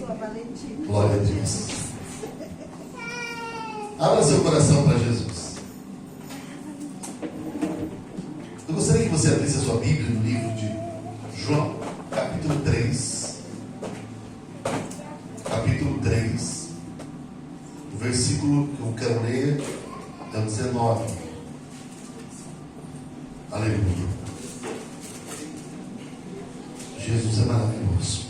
Glória a Deus. Abra seu coração para Jesus. Eu gostaria que você abrisse a sua Bíblia no livro de João, capítulo 3. Capítulo 3. O versículo que eu quero ler é o 19. Aleluia. Jesus é maravilhoso.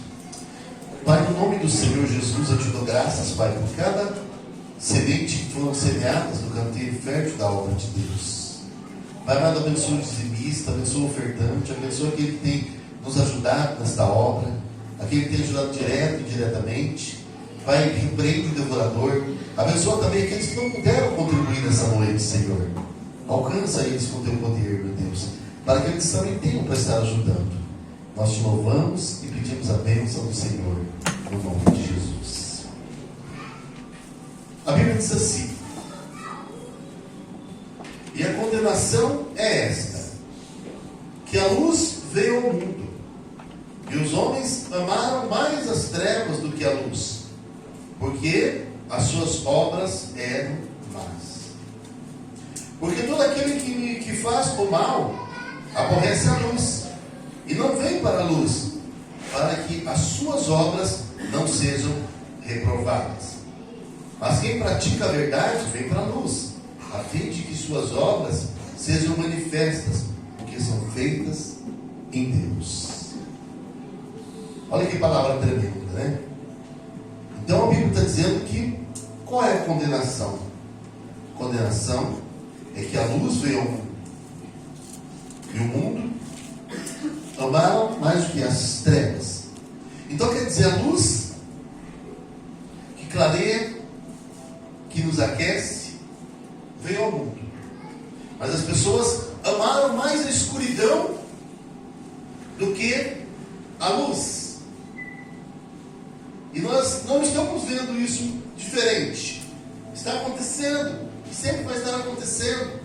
Pai, no nome do Senhor Jesus, eu te dou graças, Pai, por cada semente que foram semeadas no canteiro fértil da obra de Deus. Pai amado, abençoa o dizimista, abençoa o ofertante, abençoa aquele que tem nos ajudado nesta obra, aquele que tem ajudado direto e indiretamente. Pai, repreende o devorador. Abençoa também aqueles que não puderam contribuir nessa noite, Senhor. Alcança eles com o teu poder, meu Deus, para que eles também tenham para estar ajudando. Nós te louvamos e pedimos a bênção do Senhor, no nome de Jesus. A Bíblia diz assim: e a condenação é esta, que a luz veio ao mundo, e os homens amaram mais as trevas do que a luz, porque as suas obras eram más. Porque todo aquele que faz o mal aborrece a luz, e não vem para a luz, para que as suas obras não sejam reprovadas. Mas quem pratica a verdade vem para a luz, a fim de que suas obras sejam manifestas, porque são feitas em Deus. Olha que palavra tremenda, né? Então a Bíblia está dizendo que qual é a condenação? Condenação é que a luz veio ao mundo, e o mundo amaram mais do que as trevas. Então quer dizer, a luz que clareia, que nos aquece, veio ao mundo. Mas as pessoas amaram mais a escuridão do que a luz. E nós não estamos vendo isso diferente. Está acontecendo, sempre vai estar acontecendo.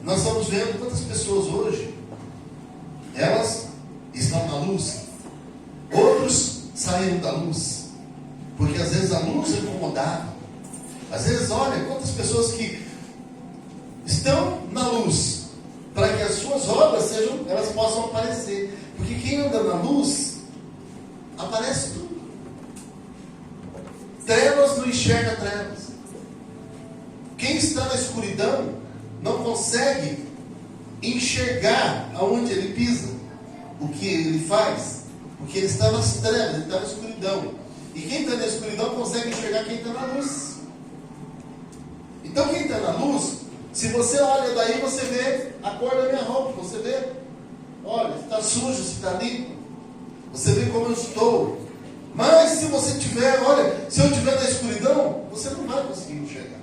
Nós estamos vendo quantas pessoas hoje, elas estão na luz, outros saíram da luz, porque às vezes a luz incomodava. Às vezes, olha, quantas pessoas que estão na luz, para que as suas obras elas possam aparecer, porque quem anda na luz, aparece tudo. Trevas não enxerga trevas. Quem está na escuridão não consegue enxergar aonde ele pisa, o que ele faz, porque ele está nas trevas, ele está na escuridão. E quem está na escuridão consegue enxergar quem está na luz. Então quem está na luz, se você olha daí, você vê a cor da minha roupa, você vê, olha, se está sujo, se está limpo, você vê como eu estou. Mas se você tiver, olha, se eu estiver na escuridão, você não vai conseguir enxergar.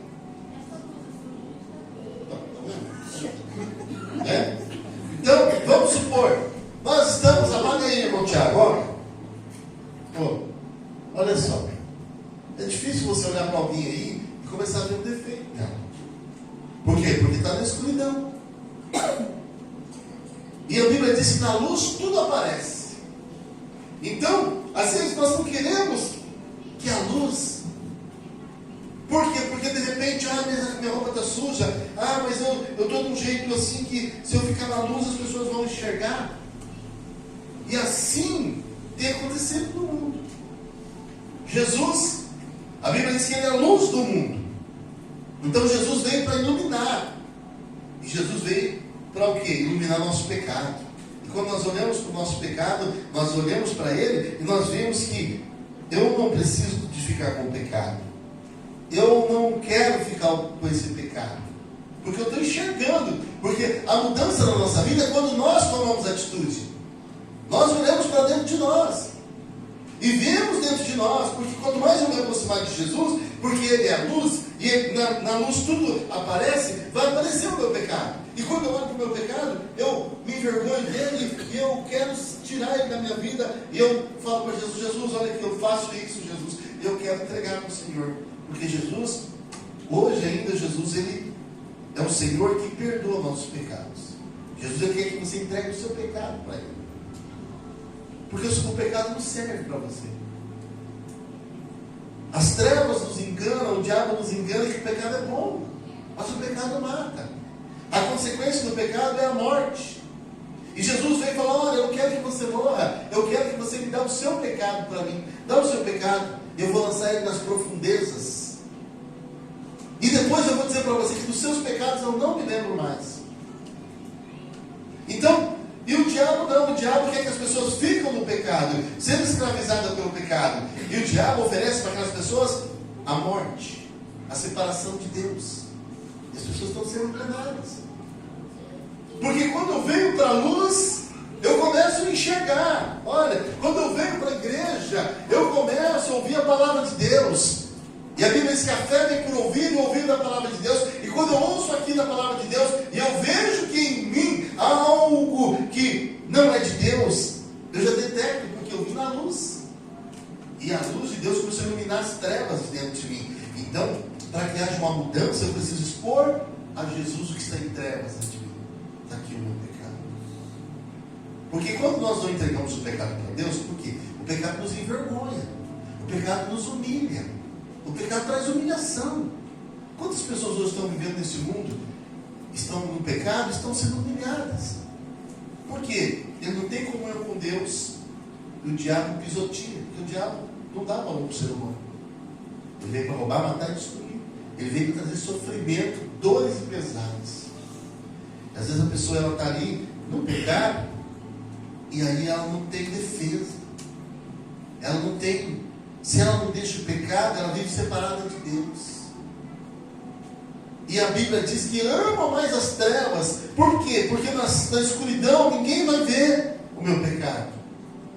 É? Então, vamos supor, nós estamos, apaga aí, irmão Tiago, olha só, é difícil você olhar para alguém aí e começar a ver um defeito. Por quê? Porque está na escuridão. E a Bíblia diz que na luz tudo aparece. Então, às vezes nós não queremos que a luz. Por quê? Porque de repente, minha roupa está suja, mas eu estou de um jeito assim que se eu ficar na luz as pessoas vão enxergar. E assim tem acontecido no mundo. Jesus, a Bíblia diz que ele é a luz do mundo. Então Jesus veio para iluminar. E Jesus veio para o quê? Iluminar nosso pecado. E quando nós olhamos para o nosso pecado, nós olhamos para ele e nós vemos que eu não preciso de ficar com o pecado. Eu não quero ficar com esse pecado, porque eu estou enxergando. Porque a mudança na nossa vida é quando nós tomamos atitude. Nós olhamos para dentro de nós e vemos dentro de nós. Porque quanto mais eu me aproximar de Jesus, porque ele é a luz, e na luz tudo aparece, vai aparecer o meu pecado. E quando eu olho para o meu pecado, eu me envergonho dele e eu quero tirar ele da minha vida. E eu falo para Jesus: Jesus, olha que eu faço isso, Jesus, eu quero entregar para o Senhor. Porque Jesus, hoje ainda, Jesus, ele é o Senhor que perdoa nossos pecados. Jesus, ele quer que você entregue o seu pecado para ele. Porque o seu pecado não serve para você. As trevas nos enganam, o diabo nos engana que o pecado é bom, mas o pecado mata. A consequência do pecado é a morte. E Jesus veio falar: olha, eu quero que você morra, eu quero que você me dê o seu pecado para mim, dá o seu pecado, e eu vou lançar ele nas profundezas. E depois eu vou dizer para você que dos seus pecados eu não me lembro mais. Então, e o diabo não, o diabo quer que as pessoas ficam no pecado, sendo escravizadas pelo pecado. E o diabo oferece para aquelas pessoas a morte, a separação de Deus. E as pessoas estão sendo enganadas. Porque quando eu venho para a luz, eu começo a enxergar. Olha, quando eu venho para a igreja, eu começo a ouvir a palavra de Deus. E a Bíblia diz que a fé vem por ouvir e ouvir da palavra de Deus. E quando eu ouço aqui da palavra de Deus, e eu vejo que em mim há algo que não é de Deus, eu já detecto, porque eu vi na luz. E a luz de Deus começou a iluminar as trevas dentro de mim. Então, para que haja uma mudança, eu preciso expor a Jesus o que está em trevas dentro de mim. Está aqui o meu pecado. Porque quando nós não entregamos o pecado para Deus, por quê? O pecado nos envergonha, o pecado nos humilha, o pecado traz humilhação. Quantas pessoas hoje estão vivendo nesse mundo, estão no pecado, estão sendo humilhadas? Por quê? Ele não tem comunhão com Deus, e o diabo pisoteia, porque o diabo não dá valor para o ser humano. Ele veio para roubar, matar e destruir. Ele veio para trazer sofrimento, dores e pesares. Às vezes a pessoa está ali no pecado, e aí ela não tem defesa. Ela não tem. Se ela não deixa o pecado, ela vive separada de Deus. E a Bíblia diz que ama mais as trevas. Por quê? Porque na escuridão ninguém vai ver o meu pecado.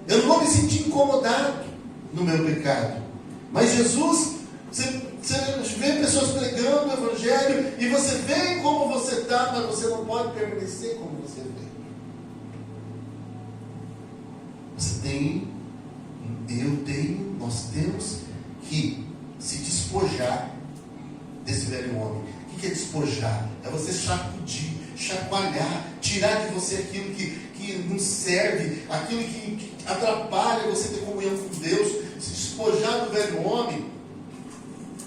Eu não vou me sentir incomodado no meu pecado. Mas Jesus, você vê pessoas pregando o Evangelho e você vê como você está, mas você não pode permanecer como você vê. Nós temos que se despojar desse velho homem. O que é despojar? É você sacudir, chacoalhar, tirar de você aquilo que não serve, aquilo que atrapalha você ter comunhão com Deus, se despojar do velho homem,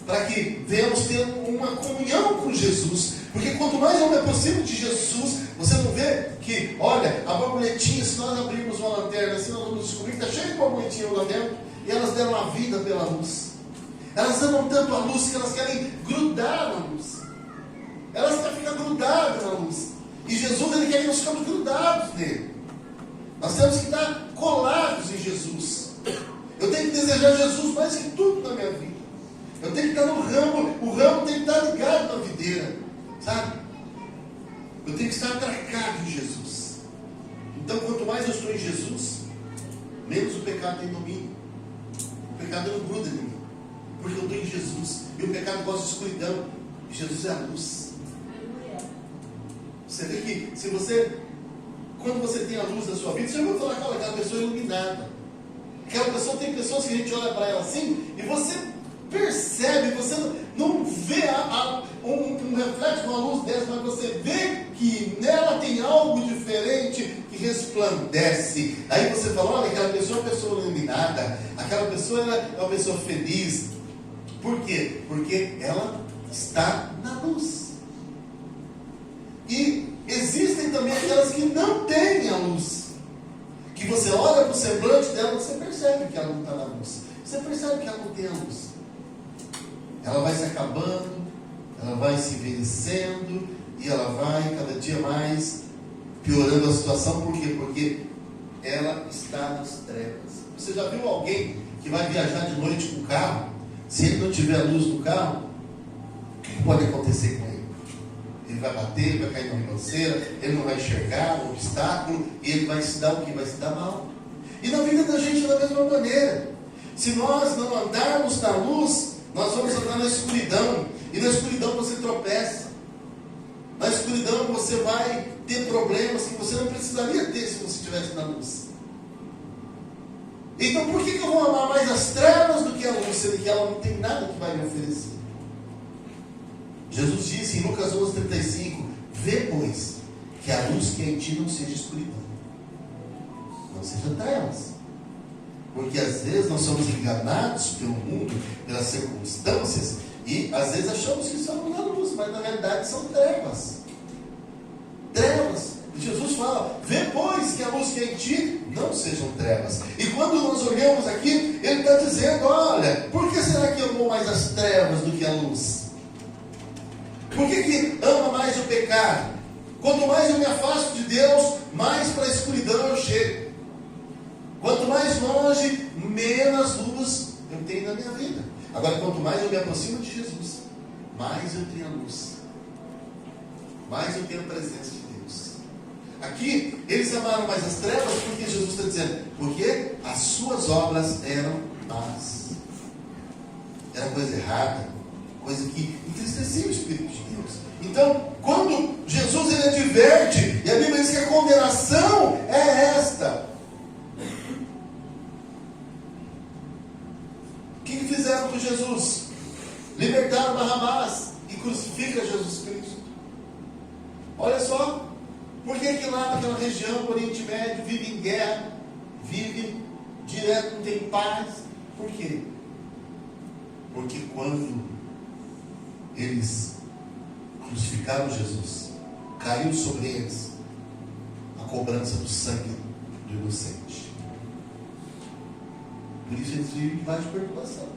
para que venhamos ter uma comunhão com Jesus. Porque quanto mais eu me aproximo de Jesus, você não vê que, olha, a borboletinha, se nós abrirmos uma lanterna, assim nós vamos descobrir que está cheio de borboletinhas lá dentro, e elas deram a vida pela luz. Elas amam tanto a luz que elas querem grudar na luz. Elas querem ficar grudadas na luz. E Jesus, Ele quer que nós ficamos grudados nele. Nós temos que estar colados em Jesus. Eu tenho que desejar Jesus mais que tudo na minha vida. Eu tenho que estar no ramo, o ramo tem que estar ligado na videira, sabe? Eu tenho que estar atracado em Jesus. Então, quanto mais eu estou em Jesus, menos o pecado tem domínio. O pecado não gruda em mim, porque eu estou em Jesus. E o pecado gosta de escuridão, e Jesus é a luz. Você vê que, quando você tem a luz da sua vida, você já vai falar com aquela pessoa iluminada. Aquela pessoa, tem pessoas que a gente olha para ela assim, e você percebe, você não vê um reflexo de uma luz dessa, mas você vê que nela tem algo diferente que resplandece. Aí você fala: olha, aquela pessoa é uma pessoa iluminada, aquela pessoa é uma pessoa feliz. Por quê? Porque ela está na luz. E existem também aquelas que não têm a luz, que você olha para o semblante dela, você percebe que ela não está na luz, você percebe que ela não tem a luz. Ela vai se acabando, ela vai se envelhecendo, e ela vai cada dia mais piorando a situação. Por quê? Porque ela está nas trevas. Você já viu alguém que vai viajar de noite com o carro? Se ele não tiver a luz do carro, o que pode acontecer com ele? Ele vai bater, vai cair na ribanceira, ele não vai enxergar o obstáculo, e ele vai se dar o que? Vai se dar mal. E na vida da gente é da mesma maneira. Se nós não andarmos na luz, nós vamos andar na escuridão, e na escuridão você tropeça. Na escuridão você vai ter problemas que você não precisaria ter se você estivesse na luz. Então por que eu vou amar mais as trevas do que a luz, sendo que ela não tem nada que vai me oferecer? Jesus disse em Lucas 11:35: vê, pois, que a luz que é em ti não seja escuridão, não seja trevas. Porque às vezes nós somos enganados pelo mundo, pelas circunstâncias, e às vezes achamos que somos na luz, mas na realidade são trevas. Trevas. Jesus fala: vê, pois, que a luz que é em ti não sejam trevas. E quando nós olhamos aqui, ele está dizendo: olha, por que será que amou mais as trevas do que a luz? Por que ama mais o pecado? Quanto mais eu me afasto de Deus, mais para a escuridão eu chego. Quanto mais longe, menos luz eu tenho na minha vida. Agora, quanto mais eu me aproximo de Jesus, mais eu tenho a luz, mais eu tenho a presença de Deus. Aqui, eles amaram mais as trevas, porque Jesus está dizendo, porque as suas obras eram más. Era coisa errada, coisa que entristecia o Espírito de Deus. Então, quando Jesus ele adverte, e a Bíblia diz que a condenação é esta. O que fizeram com Jesus? Libertaram Barrabás e crucificam Jesus Cristo. Olha só, por que lá naquela região do Oriente Médio vive em guerra, vive direto, não tem paz? Por quê? Porque quando eles crucificaram Jesus, caiu sobre eles a cobrança do sangue do inocente. Por isso eles vivem debaixo de perturbação.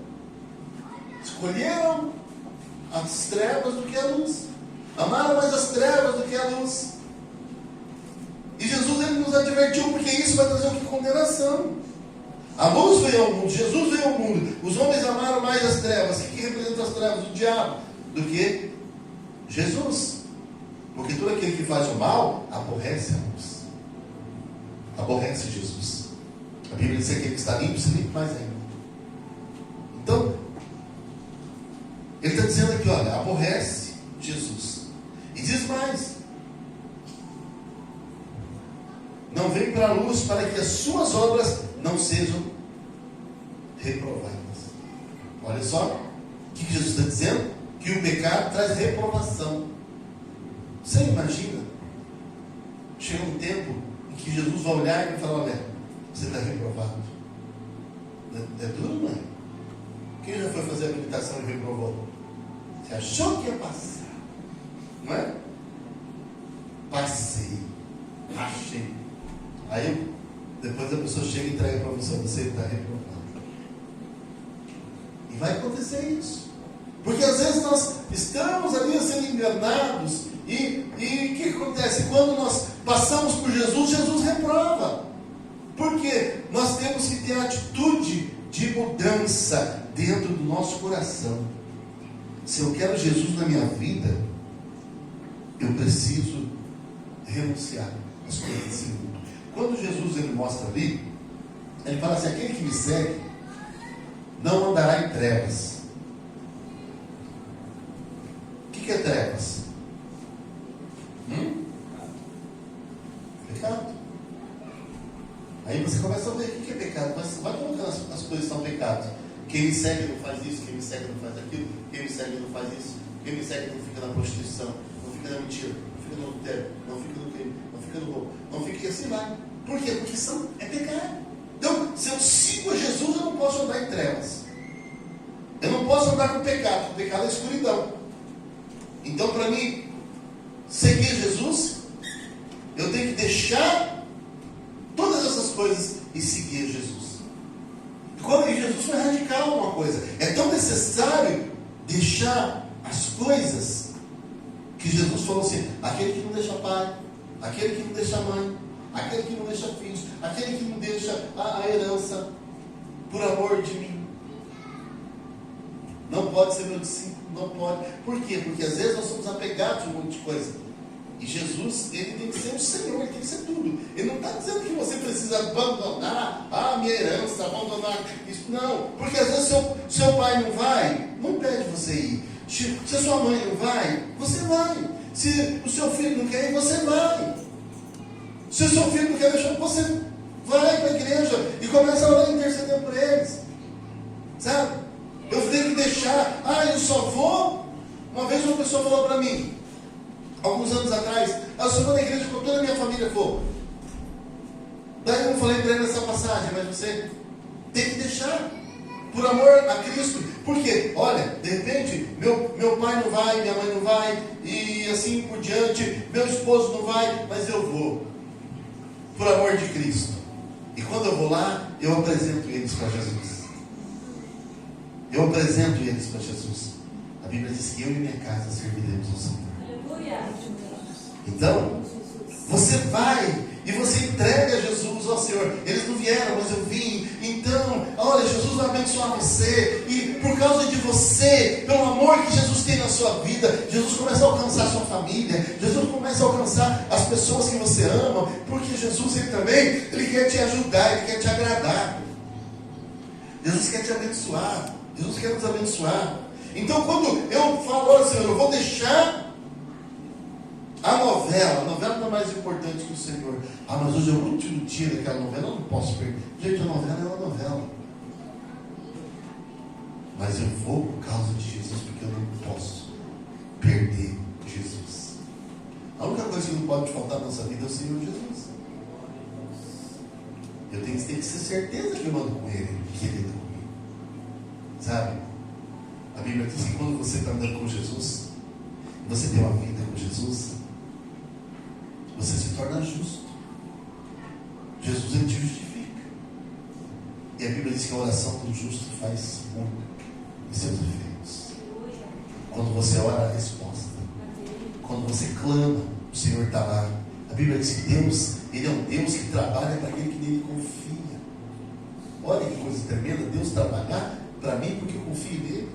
Escolheram as trevas do que a luz. Amaram mais as trevas do que a luz. E Jesus ele nos advertiu, porque isso vai trazer uma condenação. A luz veio ao mundo, Jesus veio ao mundo. Os homens amaram mais as trevas. O que representa as trevas? O diabo. Do que Jesus. Porque todo aquele que faz o mal aborrece a luz, aborrece Jesus. A Bíblia diz que aquele que está limpo se limpa mais ainda. Então, ele está dizendo aqui, olha, aborrece Jesus. E diz mais: não vem para a luz para que as suas obras não sejam reprovadas. Olha só, o que Jesus está dizendo? Que o pecado traz reprovação. Você imagina? Chega um tempo em que Jesus vai olhar e vai falar: olha, você está reprovado. É duro, não é? Quem já foi fazer a habilitação e reprovou? Você achou que ia passar, não é? Passei, achei. Aí depois a pessoa chega e entrega para você: você está reprovado. E vai acontecer isso. Porque às vezes nós estamos ali sendo enganados. E o que acontece? Quando nós passamos por Jesus, Jesus reprova. Porque nós temos que ter a atitude de mudança dentro do nosso coração. Se eu quero Jesus na minha vida, eu preciso renunciar às coisas desse mundo. Quando Jesus ele mostra ali, ele fala assim: aquele que me segue não andará em trevas. O que é trevas? Pecado. Aí você começa a ver o que é pecado. Mas vai colocando as coisas que são pecados. Quem me segue não faz isso, quem me segue não faz aquilo, quem me segue não faz isso, quem me segue não fica na prostituição, não fica na mentira, não fica no adultério, não fica no crime, não fica no roubo, não fica assim vai. Por quê? Porque é pecado. Então, se eu sigo a Jesus, eu não posso andar em trevas. Eu não posso andar com pecado. O pecado é escuridão. Então, para mim seguir Jesus, eu tenho que deixar todas essas coisas e seguir Jesus. E Jesus foi radical uma coisa. É tão necessário deixar as coisas que Jesus falou assim: aquele que não deixa pai, aquele que não deixa mãe, aquele que não deixa filhos, aquele que não deixa a herança por amor de mim, não pode ser meu discípulo. Não pode. Por quê? Porque às vezes nós somos apegados a um monte de coisa. E Jesus, ele tem que ser o Senhor, ele tem que ser tudo. Ele não está dizendo que você precisa abandonar a minha herança, abandonar isso. Não. Porque às vezes seu pai não vai, não pede você ir. Se a sua mãe não vai, você vai. Se o seu filho não quer ir, você vai. Se o seu filho não quer deixar, você vai para a igreja e começa a orar e interceder por eles. Sabe? Eu tenho que deixar. Eu só vou. Uma vez uma pessoa falou para mim, alguns anos atrás: eu só vou na igreja com toda a minha família for. Daí eu não falei para ele nessa passagem: mas você Tem que deixar. Por amor a Cristo. Porque, olha, de repente, meu pai não vai, minha mãe não vai, e assim por diante, meu esposo não vai, mas eu vou. Por amor de Cristo. E quando eu vou lá, eu apresento eles para Jesus. Eu apresento eles para Jesus. A Bíblia diz que eu e minha casa serviremos ao Senhor. Então, você vai e você entrega Jesus ao Senhor. Eles não vieram, mas eu vim. Então, olha, Jesus vai abençoar você. E por causa de você, pelo amor que Jesus tem na sua vida, Jesus começa a alcançar a sua família. Jesus começa a alcançar as pessoas que você ama. Porque Jesus, Ele também, Ele quer te ajudar, Ele quer te agradar. Jesus quer te abençoar. Jesus quer nos abençoar. Então, quando eu falo, olha, Senhor, eu vou deixar a novela não é mais importante que o Senhor. Ah, mas hoje é o último dia daquela novela, eu não posso perder. Gente, a novela é uma novela. Mas eu vou por causa de Jesus, porque eu não posso perder Jesus. A única coisa que não pode faltar na nossa vida é o Senhor Jesus. Eu tenho que ter certeza que eu ando com Ele, que Ele anda comigo. Sabe? A Bíblia diz que quando você está andando com Jesus, você tem uma vida com Jesus, você se torna justo. Jesus, Ele te justifica. E a Bíblia diz que a oração do justo faz muito em seus efeitos. Quando você ora, a resposta. Quando você clama, o Senhor está lá. A Bíblia diz que Deus, Ele é um Deus que trabalha para aquele que nele confia. Olha que coisa tremenda, Deus trabalhar para mim porque eu confio nele.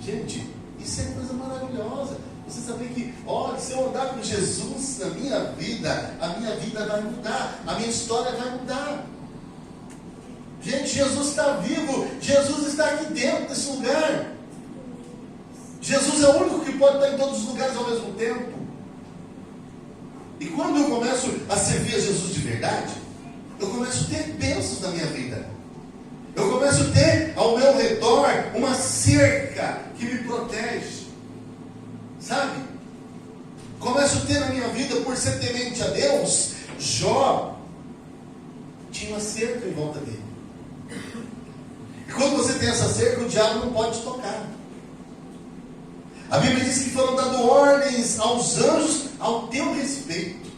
Gente, isso é coisa maravilhosa. Você saber que, olha, se eu andar com Jesus na minha vida, a minha vida vai mudar, a minha história vai mudar. Gente, Jesus está vivo, Jesus está aqui dentro desse lugar. Jesus é o único que pode estar em todos os lugares ao mesmo tempo. E quando eu começo a servir a Jesus de verdade, eu começo a ter bênçãos na minha vida. Eu começo a ter ao meu redor uma cerca que me protege. Sabe? Começo a ter na minha vida, por ser temente a Deus, Jó tinha uma cerca em volta dele. E quando você tem essa cerca, o diabo não pode te tocar. A Bíblia diz que foram dando ordens aos anjos ao teu respeito.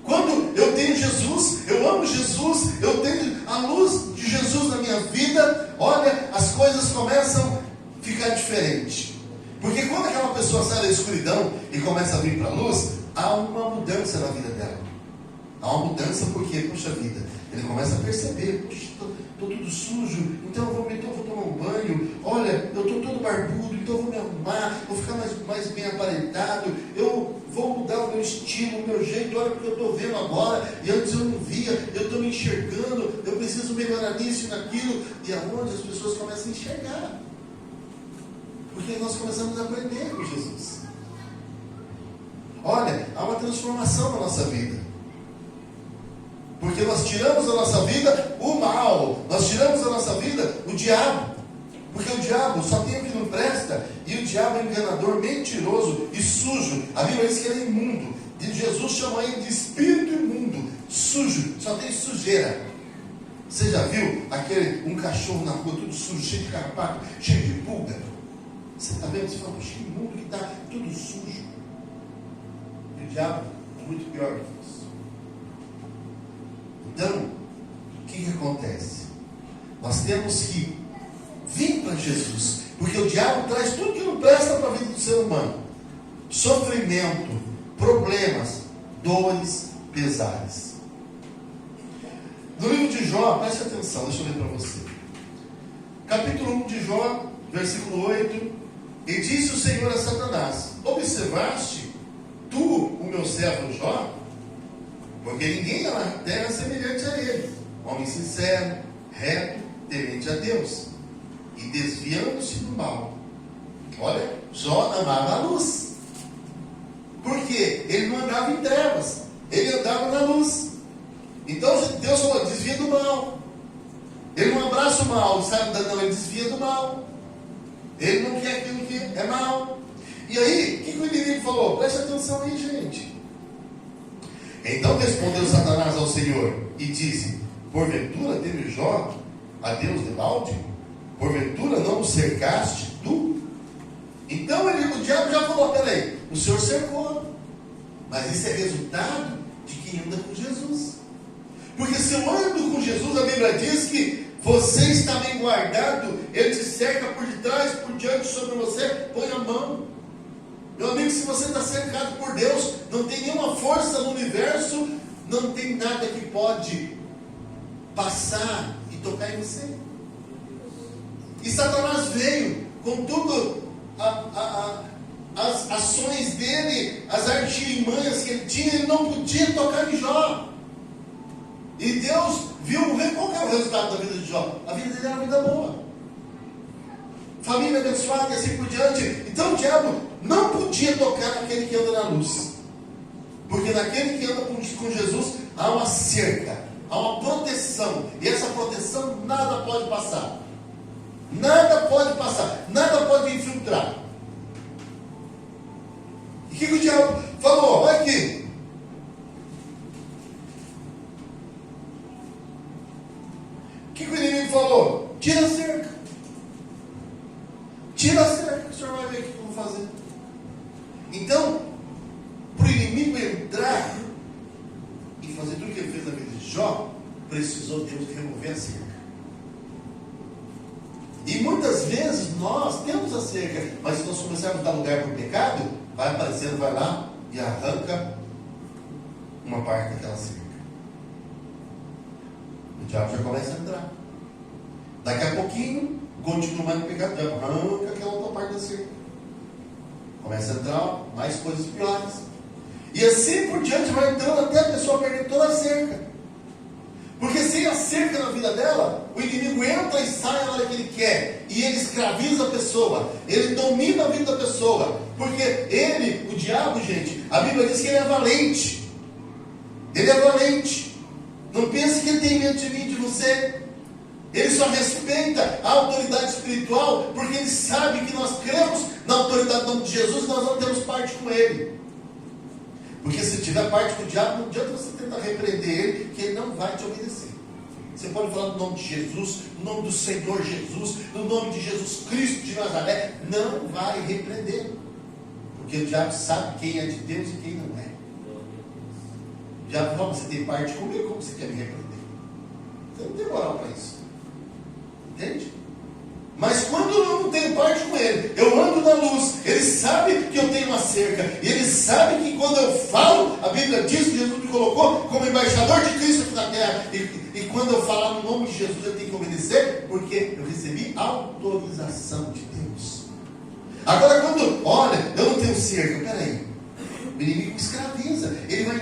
Quando eu tenho Jesus, eu amo Jesus, eu tenho a luz de Jesus na minha vida, olha, as coisas começam a ficar diferentes. Porque quando aquela pessoa sai da escuridão e começa a vir para a luz, há uma mudança na vida dela. Há uma mudança porque, puxa vida, ele começa a perceber, puxa, estou tudo sujo, então eu vou tomar um banho, olha, eu estou todo barbudo, então eu vou me arrumar, vou ficar mais bem aparentado, eu vou mudar o meu estilo, o meu jeito, olha porque eu estou vendo agora, e antes eu não via, eu estou me enxergando, eu preciso melhorar nisso e naquilo, e aonde as pessoas começam a enxergar. Porque nós começamos a aprender com Jesus. Olha, há uma transformação na nossa vida. Porque nós tiramos da nossa vida o mal. Nós tiramos da nossa vida o diabo. Porque o diabo só tem o que não presta. E o diabo é enganador, mentiroso e sujo. A Bíblia diz que ele é imundo. E Jesus chama ele de espírito imundo, sujo, só tem sujeira. Você já viu um cachorro na rua tudo sujo, cheio de carrapato, cheio de pulga? Você está vendo? Você fala, puxa, que mundo que está tudo sujo. E o diabo é muito pior que isso. Então, o que acontece? Nós temos que vir para Jesus, porque o diabo traz tudo que não presta para a vida do ser humano: sofrimento, problemas, dores, pesares. No livro de Jó, preste atenção, deixa eu ler para você. Capítulo 1 de Jó, versículo 8. E disse o Senhor a Satanás: observaste tu o meu servo Jó? Porque ninguém na terra é semelhante a ele, homem sincero, reto, temente a Deus, e desviando-se do mal. Olha, Jó amava a luz. Por quê? Ele não andava em trevas, ele andava na luz. Então Deus falou: desvia do mal. Ele não abraça o mal, sabe? Não, ele desvia do mal. Ele não quer aquilo que é mal. E aí, o que o inimigo falou? Preste atenção aí, gente. Então respondeu Satanás ao Senhor e disse: porventura teve Jó a Deus de balde? Porventura não o cercaste tu? Então o diabo já falou: peraí, o Senhor cercou, mas isso é resultado de quem anda com Jesus. Porque se eu ando com Jesus, a Bíblia diz que você está bem guardado, Ele te cerca por detrás, por diante, sobre você, põe a mão. Meu amigo, se você está cercado por Deus, não tem nenhuma força no universo, não tem nada que pode passar e tocar em você. E Satanás veio com tudo, as ações dele, as artimanhas que ele tinha, ele não podia tocar em Jó. E Deus viu, qual que é o resultado da vida de Jó? A vida dele era uma vida boa, família abençoada e assim por diante. Então o diabo não podia tocar naquele que anda na luz, porque naquele que anda com Jesus há uma cerca, há uma proteção, e essa proteção nada pode passar, nada pode passar, nada pode infiltrar. E o que o diabo falou? Olha aqui. O que o inimigo falou? Tira a cerca. Tira a cerca, o senhor vai ver o que eu vou fazer. Então, para o inimigo entrar e fazer tudo o que ele fez na vida de Jó, precisou Deus remover a cerca. E muitas vezes nós temos a cerca, mas se nós começarmos a dar lugar para o pecado, vai aparecendo, vai lá e arranca uma parte daquela cerca. O diabo já começa a entrar. Daqui a pouquinho, continua mais no pecado, o diabo arranca aquela outra parte da cerca. Começa a entrar mais coisas piores. E assim por diante vai entrando até a pessoa perder toda a cerca. Porque sem a cerca na vida dela, o inimigo entra e sai na hora que ele quer. E ele escraviza a pessoa. Ele domina a vida da pessoa. Porque ele, o diabo, gente, a Bíblia diz que ele é valente. Ele é valente. Não pense que ele tem medo de mim, de você. Ele só respeita a autoridade espiritual, porque ele sabe que nós cremos na autoridade do nome de Jesus e nós não temos parte com ele. Porque se tiver parte com o diabo, não adianta você tentar repreender ele, que ele não vai te obedecer. Você pode falar no nome de Jesus, no nome do Senhor Jesus, no nome de Jesus Cristo de Nazaré, não vai repreender. Porque o diabo sabe quem é de Deus e quem não é. O diabo fala: você tem parte comigo, como você quer me repreender? Você não tem moral para isso. Entende? Mas quando eu não tenho parte com ele, eu ando na luz, ele sabe que eu tenho uma cerca, e ele sabe que quando eu falo, a Bíblia diz que Jesus me colocou como embaixador de Cristo aqui na terra, e quando eu falar no nome de Jesus, eu tenho que obedecer, porque eu recebi autorização de Deus. Agora quando, olha, eu não tenho cerca, peraí, o inimigo me escraviza, ele vai